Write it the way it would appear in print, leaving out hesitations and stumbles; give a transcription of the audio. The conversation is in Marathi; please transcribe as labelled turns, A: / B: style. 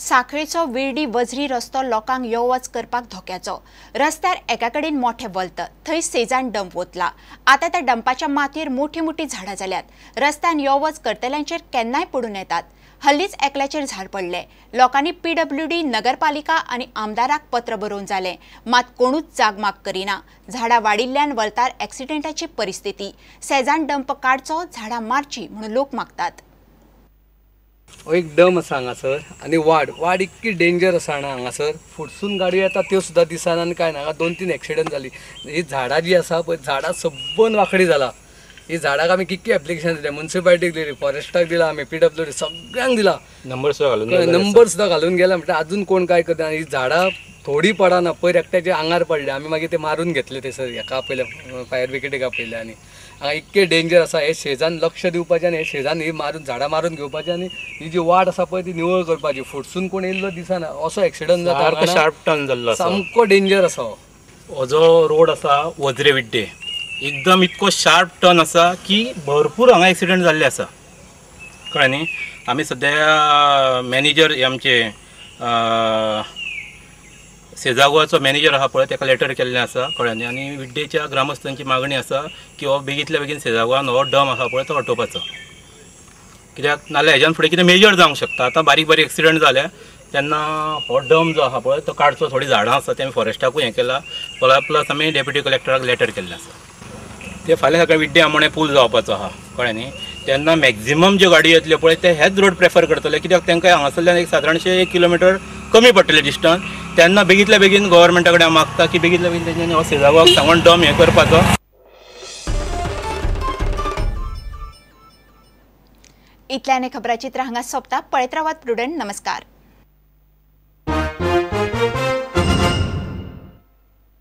A: साखळेचो विर्डी वजरी रस्तो लोकांक यो वच करपाक धोक्याचो। रस्त्यार एका कडेन मोठे वलत, थंय सेजान डंप वतला। आता त्या डंपाच्या मातयेर मोठी मोठी झाडां जाल्यात। रस्त्यान यो वच करतल्यांचेर केन्नाय पडून येतात। हल्लीच एकल्याचेर झाड पडले। लोकांनी PWD, नगरपालिका आनी आमदाराक पत्र बरोवन जाले, मात कोणूच जाग माग करिना। झाडां वाडिल्ल्यान वलतार एक्सिडेंटाची परिस्थिती। सेजान डंप काडचो, झाडां मारची म्हणून लोक मागतात।
B: एक डम आसा हांगासर आनी वाड इतकी डेंजर आसा ना हांगासर। फुडसून गाडयो येता त्यो सुद्दां दिसना आनी काय ना। 2-3 एक्सिडेंट जाली। ही झाडां जी आसा पळय, झाडां सबंद वांकडी जाला। ही झाडाक आमी कितकी एप्लिकेशन दिले, म्युनिसिपालिटीक दिली, फॉरेस्टाक दिला, आमी PWD सगळ्यांक दिला। नंबर सुद्दां घालून गेला म्हणटा अजून कोण काय करता। ही झाडां थोडी पडना, पयर एकट्याचे आंगार पडले। आमी मागीर ते मारून घेतले थंयसर, हेका आपयले फायर ब्रिगेडीक आपयले। आनी हांगा इतके डेंजर आसा। हे शेजान लक्ष दिवपाचें आनी हे शेजान ही झाडां मारून घेवपाचें आनी ही जी वाड आसा पळय ती निवळ करपाची। फुडसून कोण येयल्लो दिसना, असो एक्सिडंट जाता।
C: शार्प टर्न जाल्लो आसा,
B: सामको डेंजर आसा।
C: हो जो रोड आसा वजरे विड्डे, एकदम इतको शार्प टर्न आसा की भरपूर हांगा एक्सिडेंट जाल्ले आसा, कळ्ळें न्ही। आमी सद्या मॅनेजर आमचे सेजागोवाचो मॅनेजर आहा पळय ताका लेटर केल्लें आसा, कळ्ळें न्ही। आनी विड्डेच्या ग्रामस्थांची मागणी आसा की हो बेगींतल्या बेगीन सेजागोवान हो डम आसा पळय तो हटोवपाचो, कित्याक नाल्यार हेज्यान फुडें कितें मेजर जावंक शकता। आतां बारीक बारीक एक्सिडेंट जाले तेन्ना हो डम जो आसा पळय तो काडचो। थोडी झाडां आसा ते आमी फॉरेस्टाकूय हें केला, प्लस आमी डेप्युटी कलेक्टराक लेटर केल्लें आसा। ते फाल्यां सकाळीं विड्डे आमोणे पूल जावपाचो आहा, कळ्ळें न्ही। तेन्ना मॅक्झिमम ज्यो गाडयो येतल्यो पळय ते हेच रोड प्रेफर करतले, कित्याक तांकां हांगासरल्यान एक सादारणशे 1 किलोमिटर कमी पडटलें डिस्टन्स। तेन्ना बेगींतल्या बेगीन गव्हर्मेंटा कडेन मागता की बेगींतल्या बेगीन तेंच्यांनी हो सेजागोवाक सांगून डम हें करपाचो।
A: इतल्यान खबराचित्र हांगा सोंपता। पळयत रावात प्रुडंट। नमस्कार।